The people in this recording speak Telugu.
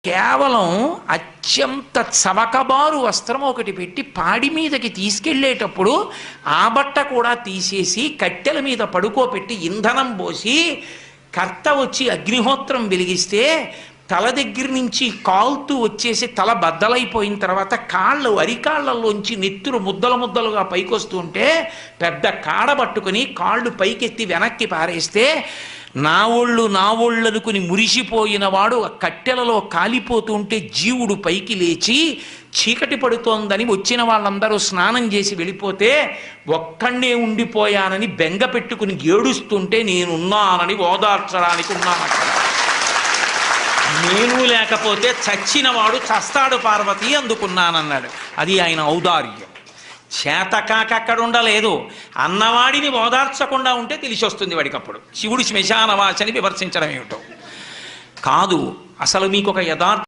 కేవలం అత్యంత చవకబారు వస్త్రం ఒకటి పెట్టి పాడి మీదకి తీసుకెళ్ళేటప్పుడు ఆ బట్ట కూడా తీసేసి కట్టెల మీద పడుకోబెట్టి ఇంధనం పోసి కర్త వచ్చి అగ్నిహోత్రం వెలిగిస్తే తల దగ్గర నుంచి కాలుతూ వచ్చేసి తల బద్దలైపోయిన తర్వాత కాళ్ళు అరికాళ్లలోంచి నెత్తురు ముద్దలు ముద్దలుగా పైకొస్తుంటే పెద్ద కాడ పట్టుకుని కాళ్ళు పైకెత్తి వెనక్కి పారేస్తే నా ఒళ్ళు అనుకుని మురిసిపోయిన వాడు కట్టెలలో కాలిపోతుంటే జీవుడు పైకి లేచి చీకటి పడుతోందని వచ్చిన వాళ్ళందరూ స్నానం చేసి వెళ్ళిపోతే ఒక్కడే ఉండిపోయానని బెంగ పెట్టుకుని ఏడుస్తుంటే నేనున్నానని ఓదార్చడానికి ఉన్నాను. నేను లేకపోతే చచ్చినవాడు చస్తాడు పార్వతి అందుకున్నానన్నాడు. అది ఆయన ఔదార్యం. చేతకాక అక్కడ ఉండలేదు. అన్నవాడిని ఓదార్చకుండా ఉంటే తెలిసి వస్తుంది వాడికప్పుడు శివుడు శ్మశానవాచని విమర్శించడం ఏమిటో కాదు. అసలు మీకు ఒక యథార్థ